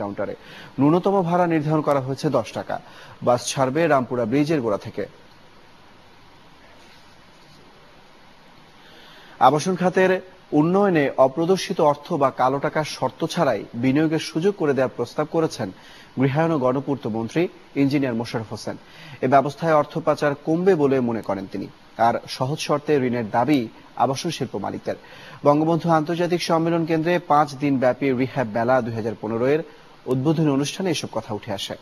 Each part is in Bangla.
কাউন্টারে ন্যূনতম ভাড়া নির্ধারণ করা হয়েছে 10 টাকা। বাস ছাড়বে রামপুরা ব্রিজের গোড়া থেকে। আবাসন খাতের উন্নয়নে অপ্রদর্শিত অর্থ বা কালো টাকার শর্ত ছাড়াই বিনিয়োগের সুযোগ করে দেওয়ার প্রস্তাব করেছেন গৃহায়ন ও গণপূর্ত মন্ত্রী ইঞ্জিনিয়ার মোশাররফ হোসেন। এ ব্যবস্থায় অর্থ পাচার কমবে বলে মনে করেন তিনি। আর সহজ শর্তে ঋণের দাবি আবাসন শিল্প মালিকদের। বঙ্গবন্ধু আন্তর্জাতিক সম্মেলন কেন্দ্রে 5 দিন ব্যাপী রিহ্যাব মেলা 2015 এর উদ্বোধনী অনুষ্ঠানে এসব কথা উঠে আসে।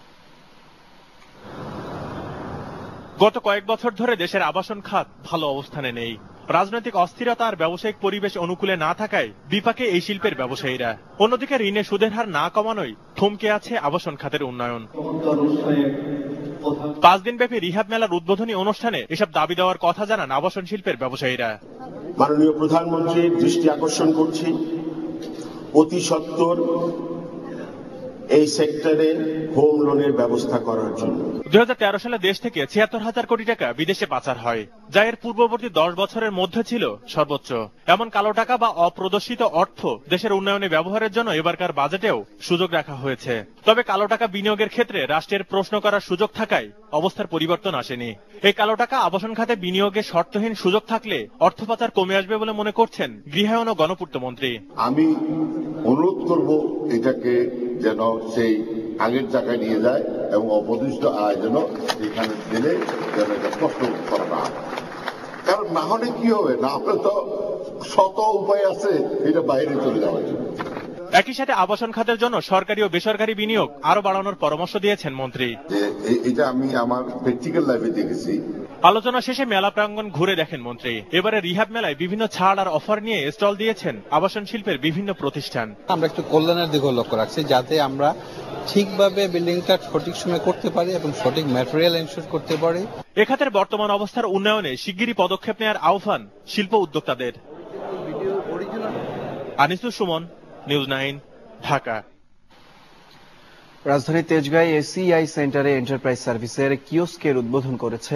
গত কয়েক বছর ধরে দেশের আবাসন খাত ভালো অবস্থানে নেই। রাজনৈতিক অস্থিরতা আর ব্যবসায়িক পরিবেশ অনুকূলে না থাকায় বিপাকে এই শিল্পের ব্যবসায়ীরা। অন্যদিকে ঋণের সুদের হার না কমানোই থমকে আছে আবাসন খাতের উন্নয়ন। 5 দিন ব্যাপী রিহ্যাব মেলার উদ্বোধনী অনুষ্ঠানে এসব দাবি দেওয়ার কথা জানান আবাসন শিল্পের ব্যবসায়ীরা। মাননীয় প্রধানমন্ত্রীর দৃষ্টি আকর্ষণ করছি, অতি সত্বর এই সেক্টরে হোম লোনের ব্যবস্থা করার জন্য। 2013 সালে দেশ থেকে 76,000 কোটি টাকা বিদেশে পাচার হয়, যা এর পূর্ববর্তী 10 বছরের মধ্যে ছিল সর্বোচ্চ। এমন কালো টাকা বা অপ্রদর্শিত অর্থ দেশের উন্নয়নে ব্যবহারের জন্য এবারকার বাজেটেও সুযোগ রাখা হয়েছে। তবে কালো টাকা বিনিয়োগের ক্ষেত্রে রাষ্ট্রের প্রশ্ন করার সুযোগ থাকায় অবস্থার পরিবর্তন আসেনি। এই কালো টাকা আবাসন খাতে বিনিয়োগের শর্তহীন সুযোগ থাকলে অর্থ পাচার কমে আসবে বলে মনে করছেন গৃহায়ন ও গণপূর্ত মন্ত্রী। আমি অনুরোধ করব এটাকে যেন সেই আগের জায়গায় নিয়ে যায় এবং অপদিষ্ট আয় যেন এখানে দিলে যেন এটা কষ্ট করা না হয়। কারণ না হলে কি হবে, না হলে তো শত উপায় আছে এটা বাইরে চলে যাওয়ার জন্য। একই সাথে আবাসন খাতের জন্য সরকারি ও বেসরকারি বিনিয়োগ আরো বাড়ানোর পরামর্শ দিয়েছেন মন্ত্রী। এটা আমি আমার প্র্যাকটিক্যাল লাইফে দেখেছি। আলোচনা শেষে মেলা প্রাঙ্গণ ঘুরে দেখেন মন্ত্রী। এবারে রিহ্যাব মেলায় বিভিন্ন ছাড় আর অফার নিয়ে স্টল দিয়েছেন আবাসন শিল্পের বিভিন্ন প্রতিষ্ঠান। আমরা একটু কল্যাণের দিকেও লক্ষ্য রাখছি, যাতে আমরা ঠিকভাবে বিল্ডিংটা সঠিক সময় করতে পারি এবং সঠিক ম্যাটেরিয়াল এনশিওর করতে পারি। এ খাতের বর্তমান অবস্থার উন্নয়নে শিগগিরই পদক্ষেপ নেওয়ার আহ্বান শিল্প উদ্যোক্তাদের। আনিসুর সুমন, নিউজ 9, ঢাকা। রাজধানীর তেজগাঁয়ে এসিআই সেন্টারে এন্টারপ্রাইজ সার্ভিসের কিওস্কের উদ্বোধন করেছে